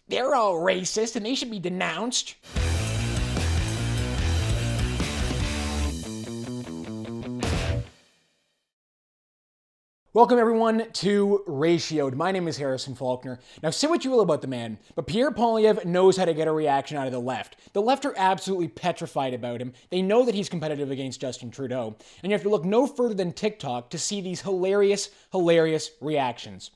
They're all racist and they should be denounced. Welcome everyone to Ratioed. My name is Harrison Faulkner. Now say what you will about the man, but Pierre Poilievre knows how to get a reaction out of the left. The left are absolutely petrified about him. They know that he's competitive against Justin Trudeau, and you have to look no further than TikTok to see these hilarious reactions.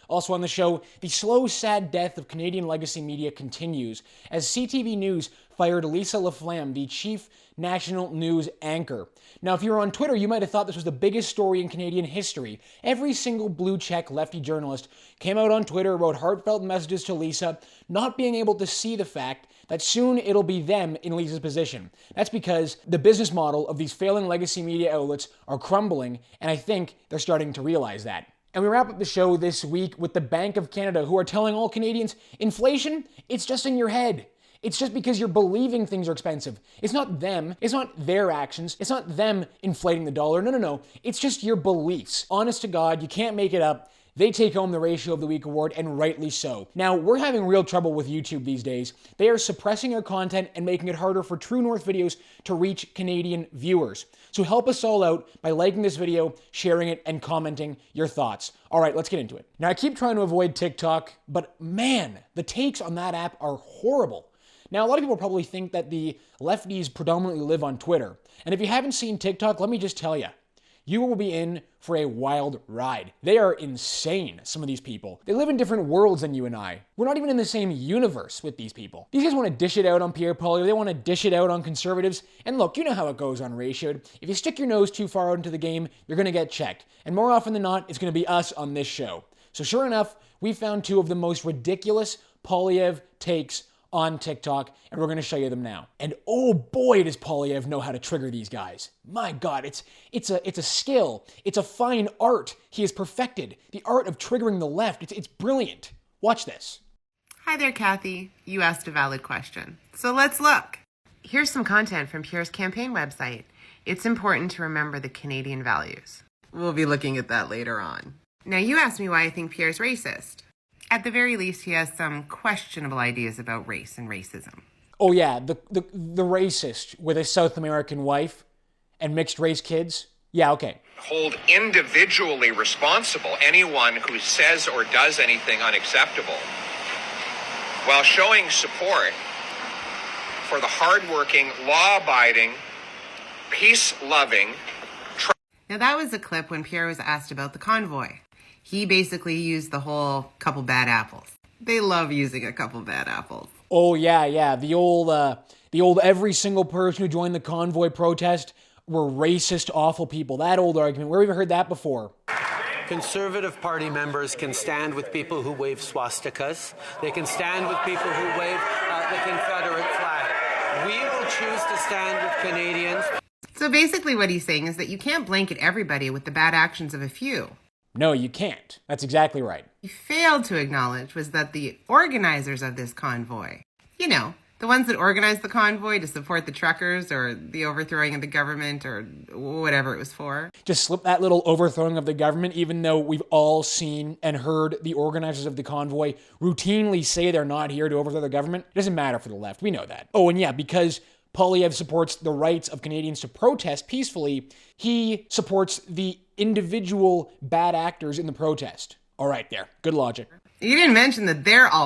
Also on the show, the slow, sad death of Canadian legacy media continues as CTV News fired Lisa LaFlamme, the chief national news anchor. Now, if you were on Twitter, you might have thought this was the biggest story in Canadian history. Every single blue-check lefty journalist came out on Twitter, wrote heartfelt messages to Lisa, not being able to see the fact that soon it'll be them in Lisa's position. That's because the business model of these failing legacy media outlets are crumbling, and I think they're starting to realize that. And we wrap up the show this week with the Bank of Canada, who are telling all Canadians, inflation, it's just in your head. It's just because you're believing things are expensive. It's not them. It's not their actions. It's not them inflating the dollar. No. It's just your beliefs. Honest to God, you can't make it up. They take home the Ratio of the Week award, and rightly so. Now, we're having real trouble with YouTube these days. They are suppressing our content and making it harder for True North videos to reach Canadian viewers. So help us all out by liking this video, sharing it, and commenting your thoughts. All right, let's get into it. Now, I keep trying to avoid TikTok, but man, the takes on that app are horrible. Now, a lot of people probably think that the lefties predominantly live on Twitter. And if you haven't seen TikTok, let me just tell you, you will be in for a wild ride. They are insane, some of these people. They live in different worlds than you and I. We're not even in the same universe with these people. These guys want to dish it out on Pierre Poilievre. They want to dish it out on conservatives. And look, you know how it goes on Ratioed. If you stick your nose too far out into the game, you're going to get checked. And more often than not, it's going to be us on this show. So sure enough, we found two of the most ridiculous Poilievre takes on TikTok, and we're going to show you them now. And oh boy, does Poilievre know how to trigger these guys. My God, it's a skill. It's a fine art he has perfected. The art of triggering the left. It's brilliant. Watch this. Hi there, Kathy. You asked a valid question. So let's look. Here's some content from Pierre's campaign website. It's important to remember the Canadian values. We'll be looking at that later on. Now, you asked me why I think Pierre's racist. At the very least, he has some questionable ideas about race and racism. Oh yeah, the racist with a South American wife and mixed race kids. Yeah, okay. Hold individually responsible anyone who says or does anything unacceptable, while showing support for the hardworking, law-abiding, peace-loving. Now that was a clip when Pierre was asked about the convoy. He basically used the whole couple bad apples. They love using a couple bad apples. Oh yeah. The old every single person who joined the convoy protest were racist, awful people. That old argument. Where have we heard that before? Conservative Party members can stand with people who wave swastikas. They can stand with people who wave the Confederate flag. We will choose to stand with Canadians. So basically what he's saying is that you can't blanket everybody with the bad actions of a few. No, you can't. That's exactly right. He failed to acknowledge was that the organizers of this convoy, you know, the ones that organized the convoy to support the truckers or the overthrowing of the government or whatever it was for. Just slip that little overthrowing of the government, even though we've all seen and heard the organizers of the convoy routinely say they're not here to overthrow the government. It doesn't matter for the left. We know that. Oh, and yeah, because Poilievre supports the rights of Canadians to protest peacefully, he supports the individual bad actors in the protest. All right, there. Good logic. You didn't mention that they're all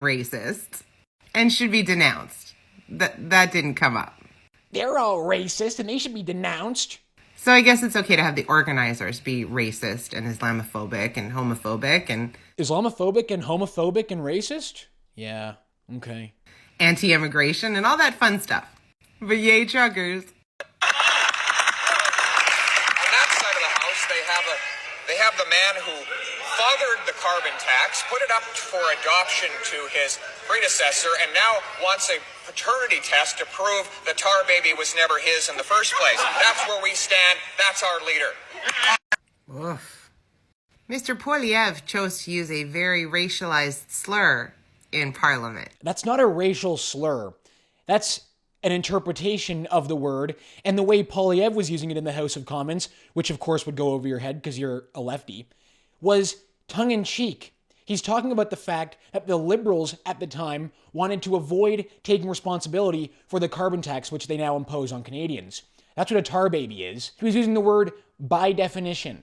racist and should be denounced. That didn't come up. They're all racist and they should be denounced. So I guess it's okay to have the organizers be racist and Islamophobic and homophobic and... Islamophobic and homophobic and racist? Yeah, okay. Anti-immigration and all that fun stuff. But yay, truckers. On that side of the house, they have the man who fathered the carbon tax, put it up for adoption to his predecessor, and now wants a paternity test to prove the tar baby was never his in the first place. That's where we stand. That's our leader. Oof. Mr. Poilievre chose to use a very racialized slur in Parliament. That's not a racial slur. That's an interpretation of the word, and the way Poilievre was using it in the House of Commons, which of course would go over your head because you're a lefty, was tongue-in-cheek. He's talking about the fact that the Liberals at the time wanted to avoid taking responsibility for the carbon tax which they now impose on Canadians. That's what a tar baby is. He was using the word by definition.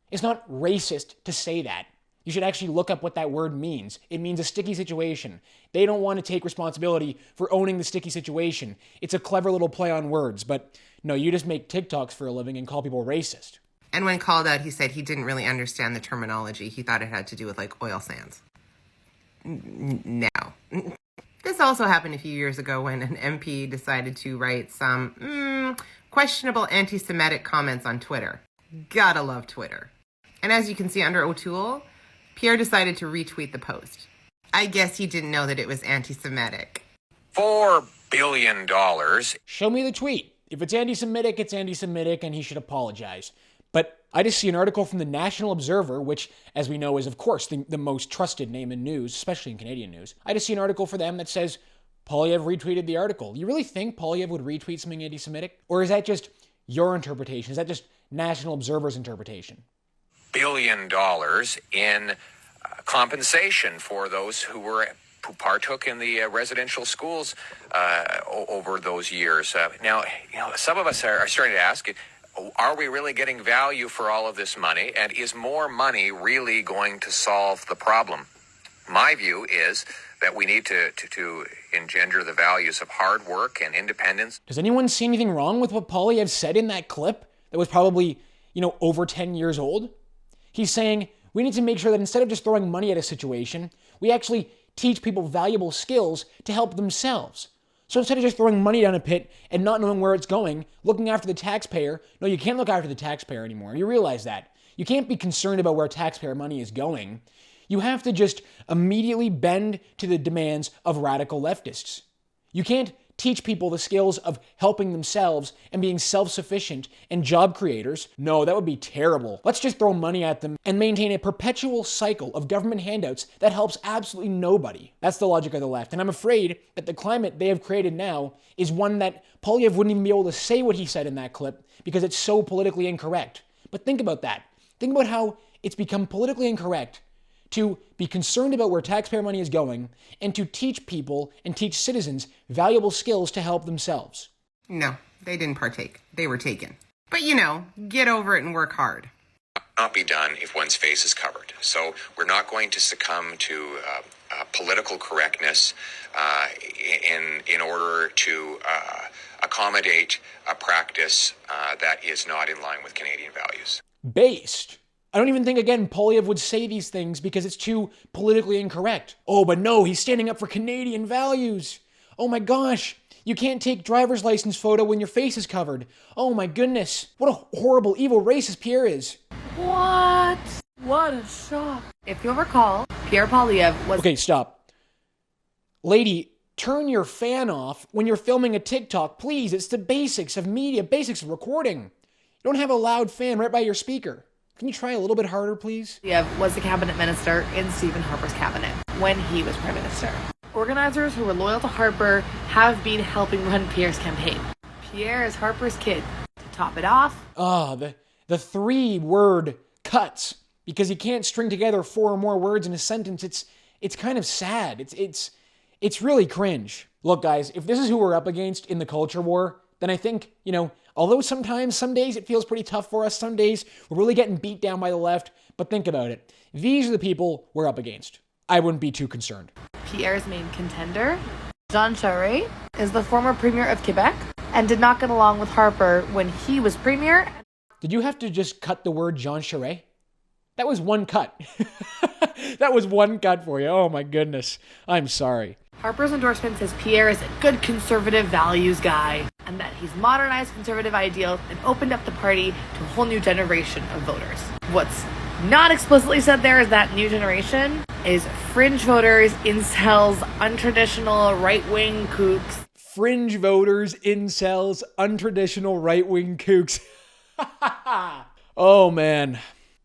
It's not racist to say that. You should actually look up what that word means. It means a sticky situation. They don't want to take responsibility for owning the sticky situation. It's a clever little play on words, but no, you just make TikToks for a living and call people racist. And when called out, he said he didn't really understand the terminology. He thought it had to do with, like, oil sands. No. This also happened a few years ago when an MP decided to write some questionable anti-Semitic comments on Twitter. Gotta love Twitter. And as you can see under O'Toole, Pierre decided to retweet the post. I guess he didn't know that it was anti-Semitic. $4 billion. Show me the tweet. If it's anti-Semitic, and he should apologize. But I just see an article from the National Observer, which, as we know, is, of course, the most trusted name in news, especially in Canadian news. I just see an article for them that says, Poilievre retweeted the article. You really think Poilievre would retweet something anti-Semitic? Or is that just your interpretation? Is that just National Observer's interpretation? $1 billion in compensation for those who partook in the residential schools over those years. Now, some of us are starting to ask, are we really getting value for all of this money? And is more money really going to solve the problem? My view is that we need to engender the values of hard work and independence. Does anyone see anything wrong with what Poilievre said in that clip that was probably, over 10 years old? He's saying we need to make sure that instead of just throwing money at a situation, we actually teach people valuable skills to help themselves. So instead of just throwing money down a pit and not knowing where it's going, looking after the taxpayer, no, you can't look after the taxpayer anymore. You realize that. You can't be concerned about where taxpayer money is going. You have to just immediately bend to the demands of radical leftists. You can't teach people the skills of helping themselves and being self-sufficient and job creators. No, that would be terrible. Let's just throw money at them and maintain a perpetual cycle of government handouts that helps absolutely nobody. That's the logic of the left. And I'm afraid that the climate they have created now is one that Poilievre wouldn't even be able to say what he said in that clip because it's so politically incorrect. But think about that. Think about how it's become politically incorrect to be concerned about where taxpayer money is going, and to teach people and teach citizens valuable skills to help themselves. No, they didn't partake. They were taken. But get over it and work hard. Not be done if one's face is covered. So we're not going to succumb to political correctness in order to accommodate a practice that is not in line with Canadian values. Based. I don't even think, again, Poilievre would say these things because it's too politically incorrect. Oh, but no, he's standing up for Canadian values. Oh my gosh, you can't take driver's license photo when your face is covered. Oh my goodness, what a horrible, evil racist Pierre is. What? What a shock. If you'll recall, Pierre Poilievre was... Okay, stop. Lady, turn your fan off when you're filming a TikTok, please. It's the basics of media, basics of recording. You don't have a loud fan right by your speaker. Can you try a little bit harder, please? Poilievre was the cabinet minister in Stephen Harper's cabinet when he was prime minister. Organizers who were loyal to Harper have been helping run Pierre's campaign. Pierre is Harper's kid. To top it off... the 3-word cuts. Because you can't string together 4 or more words in a sentence. It's kind of sad. It's really cringe. Look, guys, if this is who we're up against in the culture war, then I think, although some days it feels pretty tough for us, some days we're really getting beat down by the left, but think about it. These are the people we're up against. I wouldn't be too concerned. Pierre's main contender, Jean Charest, is the former premier of Quebec and did not get along with Harper when he was premier. Did you have to just cut the word Jean Charest? That was one cut. That was one cut for you. Oh my goodness. I'm sorry. Harper's endorsement says Pierre is a good conservative values guy and that he's modernized conservative ideals and opened up the party to a whole new generation of voters. What's not explicitly said there is that new generation is fringe voters, incels, untraditional right-wing kooks. Fringe voters, incels, untraditional right-wing kooks. Oh man.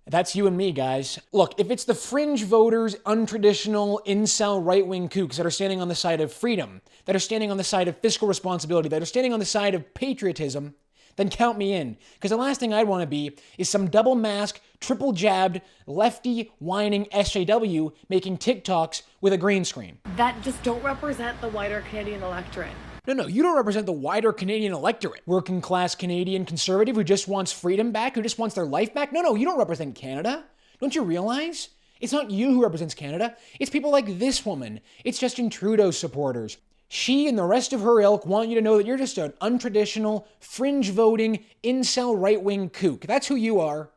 That's you and me, guys. Look, if it's the fringe voters, untraditional, incel, right-wing kooks that are standing on the side of freedom, that are standing on the side of fiscal responsibility, that are standing on the side of patriotism, then count me in. Because the last thing I'd want to be is some double-masked, triple-jabbed, lefty, whining SJW making TikToks with a green screen. That just don't represent the wider Canadian electorate. No, you don't represent the wider Canadian electorate. Working class Canadian conservative who just wants freedom back, who just wants their life back. No, you don't represent Canada. Don't you realize? It's not you who represents Canada. It's people like this woman. It's Justin Trudeau's supporters. She and the rest of her ilk want you to know that you're just an untraditional, fringe-voting, incel right-wing kook. That's who you are.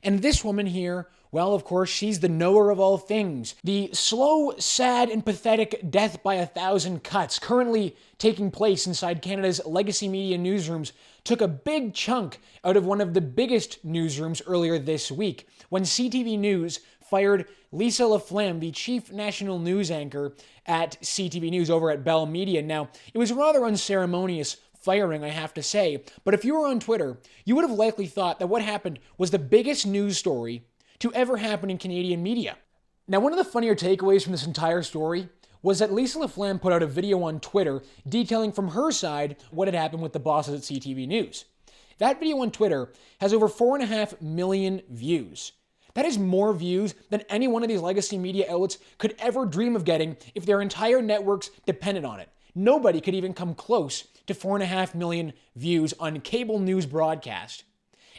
And this woman here, well, of course, she's the knower of all things. The slow, sad, and pathetic death by 1,000 cuts currently taking place inside Canada's legacy media newsrooms took a big chunk out of one of the biggest newsrooms earlier this week when CTV News fired Lisa LaFlamme, the chief national news anchor at CTV News over at Bell Media. Now, it was a rather unceremonious firing, I have to say, but if you were on Twitter, you would have likely thought that what happened was the biggest news story to ever happen in Canadian media. Now, one of the funnier takeaways from this entire story was that Lisa LaFlamme put out a video on Twitter detailing from her side what had happened with the bosses at CTV News. That video on Twitter has over 4.5 million views. That is more views than any one of these legacy media outlets could ever dream of getting if their entire networks depended on it. Nobody could even come close to 4.5 million views on cable news broadcast.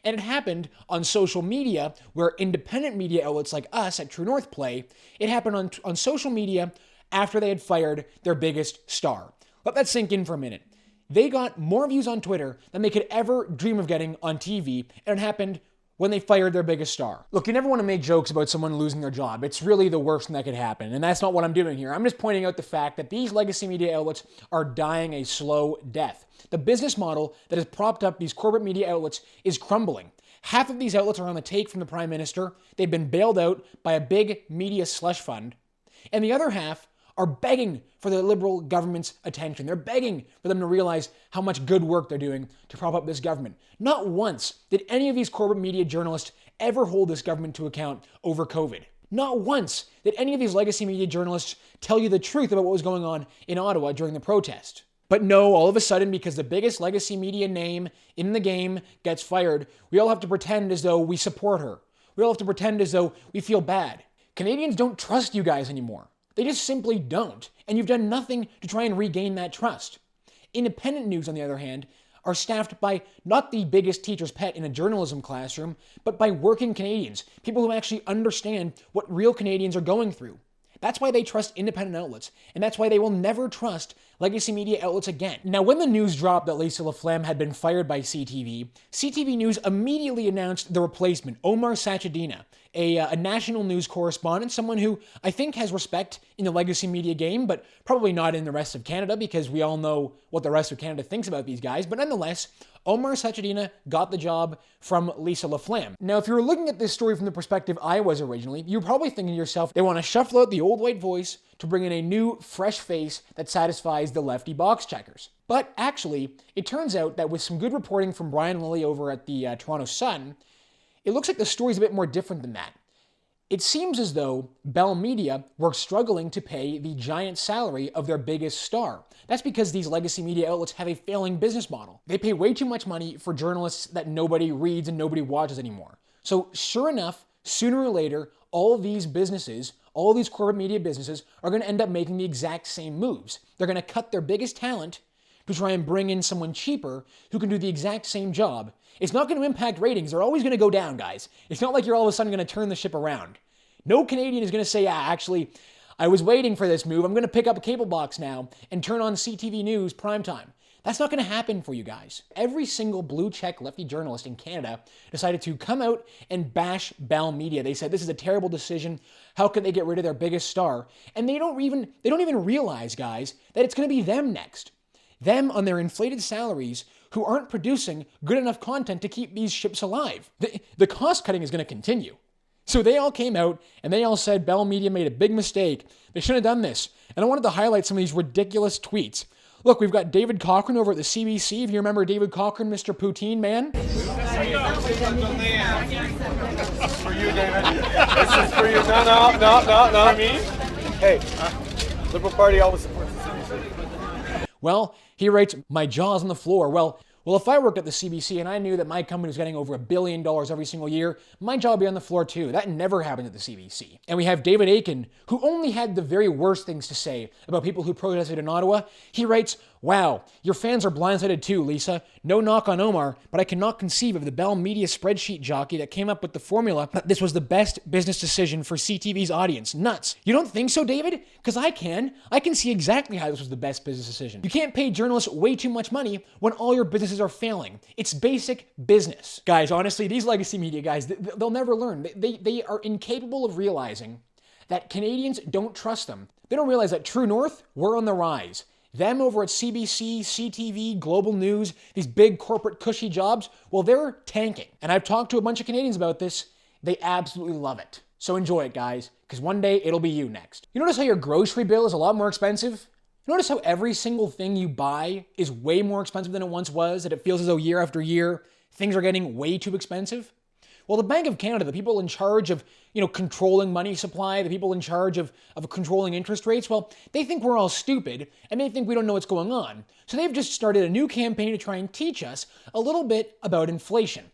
And it happened on social media, where independent media outlets like us at True North play. It happened on social media after they had fired their biggest star. Let that sink in for a minute. They got more views on Twitter than they could ever dream of getting on TV, and it happened when they fired their biggest star. Look, you never want to make jokes about someone losing their job. It's really the worst thing that could happen, and that's not what I'm doing here. I'm just pointing out the fact that these legacy media outlets are dying a slow death. The business model that has propped up these corporate media outlets is crumbling. Half of these outlets are on the take from the Prime Minister. They've been bailed out by a big media slush fund. And the other half are begging for the Liberal government's attention. They're begging for them to realize how much good work they're doing to prop up this government. Not once did any of these corporate media journalists ever hold this government to account over COVID. Not once did any of these legacy media journalists tell you the truth about what was going on in Ottawa during the protest. But no, all of a sudden, because the biggest legacy media name in the game gets fired, we all have to pretend as though we support her. We all have to pretend as though we feel bad. Canadians don't trust you guys anymore. They just simply don't, and you've done nothing to try and regain that trust. Independent news, on the other hand, are staffed by not the biggest teacher's pet in a journalism classroom, but by working Canadians, people who actually understand what real Canadians are going through. That's why they trust independent outlets, and that's why they will never trust legacy media outlets again. Now, when the news dropped that Lisa LaFlamme had been fired by CTV News immediately announced the replacement, Omar Sachedina, a national news correspondent, someone who I think has respect in the legacy media game, but probably not in the rest of Canada, because we all know what the rest of Canada thinks about these guys. But nonetheless, Omar Sachedina got the job from Lisa LaFlamme. Now, if you were looking at this story from the perspective I was originally, you're probably thinking to yourself, they want to shuffle out the old white voice to bring in a new, fresh face that satisfies the lefty box checkers. But actually, it turns out that with some good reporting from Brian Lilly over at the Toronto Sun, it looks like the story's a bit more different than that. It seems as though Bell Media were struggling to pay the giant salary of their biggest star. That's because these legacy media outlets have a failing business model. They pay way too much money for journalists that nobody reads and nobody watches anymore. So sure enough, sooner or later, all of these businesses, all of these corporate media businesses are going to end up making the exact same moves. They're going to cut their biggest talent to try and bring in someone cheaper who can do the exact same job. It's not going to impact ratings. They're always going to go down, guys. It's not like you're all of a sudden going to turn the ship around. No Canadian is going to say, actually, I was waiting for this move. I'm going to pick up a cable box now and turn on CTV News primetime. That's not going to happen for you guys. Every single blue check lefty journalist in Canada decided to come out and bash Bell Media. They said this is a terrible decision. How could they get rid of their biggest star? And they don't even realize, guys, that it's going to be them next. Them on their inflated salaries who aren't producing good enough content to keep these ships alive. The cost cutting is going to continue. So they all came out and they all said Bell Media made a big mistake. They shouldn't have done this. And I wanted to highlight some of these ridiculous tweets. Look, we've got David Cochrane over at the CBC. If you remember David Cochrane, Mr. Poutine Man. This is for you, David. This is for you. No. Me? Hey, Liberal Party always supports the CBC. Well, he writes, my jaw's on the floor. Well, Well, if I worked at the CBC and I knew that my company was getting over $1 billion every single year, my job would be on the floor too. That never happened at the CBC. And we have David Aiken, who only had the very worst things to say about people who protested in Ottawa. He writes, "Wow, your fans are blindsided too, Lisa. No knock on Omar, but I cannot conceive of the Bell Media spreadsheet jockey that came up with the formula that this was the best business decision for CTV's audience. Nuts. You don't think so, David? Because I can. I can see exactly how this was the best business decision. You can't pay journalists way too much money when all your businesses are failing. It's basic business." Guys, honestly, these legacy media guys, they'll never learn. They are incapable of realizing that Canadians don't trust them. They don't realize that True North, we're on the rise. Them over at CBC, CTV, Global News, these big corporate cushy jobs, well, they're tanking. And I've talked to a bunch of Canadians about this. They absolutely love it. So enjoy it, guys, because one day it'll be you next. You notice how your grocery bill is a lot more expensive? Notice how every single thing you buy is way more expensive than it once was, that it feels as though year after year, things are getting way too expensive? Well, the Bank of Canada, the people in charge of, controlling money supply, the people in charge of controlling interest rates, well, they think we're all stupid and they think we don't know what's going on. So they've just started a new campaign to try and teach us a little bit about inflation.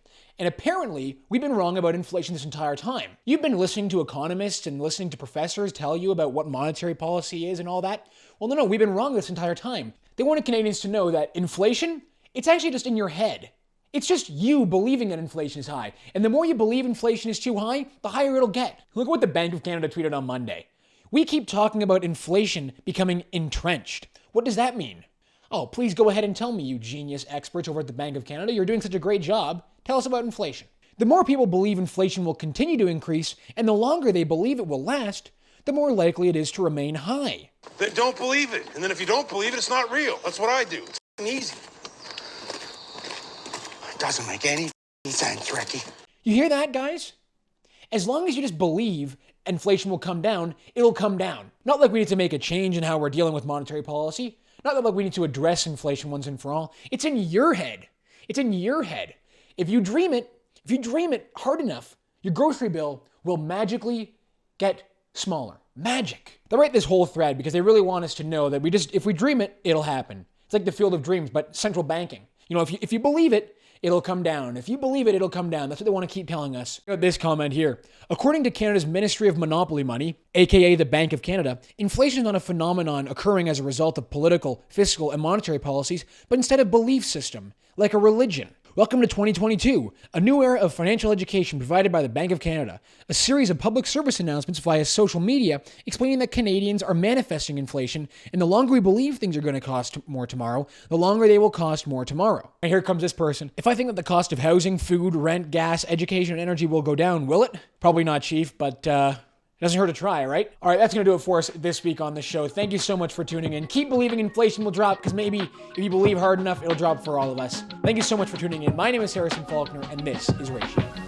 And apparently, we've been wrong about inflation this entire time. You've been listening to economists and listening to professors tell you about what monetary policy is and all that. Well, no, we've been wrong this entire time. They wanted Canadians to know that inflation, it's actually just in your head. It's just you believing that inflation is high. And the more you believe inflation is too high, the higher it'll get. Look at what the Bank of Canada tweeted on Monday. "We keep talking about inflation becoming entrenched. What does that mean?" Oh, please go ahead and tell me, you genius experts over at the Bank of Canada. You're doing such a great job. Tell us about inflation. The more people believe inflation will continue to increase, and the longer they believe it will last, the more likely it is to remain high. Then don't believe it. And then if you don't believe it, it's not real. That's what I do. It's easy. It doesn't make any sense, Ricky. You hear that, guys? As long as you just believe inflation will come down, it'll come down. Not like we need to make a change in how we're dealing with monetary policy. Not like we need to address inflation once and for all. It's in your head. It's in your head. If you dream it hard enough, your grocery bill will magically get smaller. Magic. They write this whole thread because they really want us to know that if we dream it, it'll happen. It's like the field of dreams, but central banking. If you believe it, it'll come down. If you believe it, it'll come down. That's what they want to keep telling us. This comment here. According to Canada's Ministry of Monopoly Money, aka the Bank of Canada, inflation is not a phenomenon occurring as a result of political, fiscal, and monetary policies, but instead a belief system, like a religion. Welcome to 2022, a new era of financial education provided by the Bank of Canada, a series of public service announcements via social media explaining that Canadians are manifesting inflation, and the longer we believe things are going to cost more tomorrow, the longer they will cost more tomorrow. And here comes this person. If I think that the cost of housing, food, rent, gas, education, and energy will go down, will it? Probably not, Chief, but it doesn't hurt to try, right? All right, that's going to do it for us this week on the show. Thank you so much for tuning in. Keep believing inflation will drop, because maybe if you believe hard enough, it'll drop for all of us. Thank you so much for tuning in. My name is Harrison Faulkner, and this is Ratio.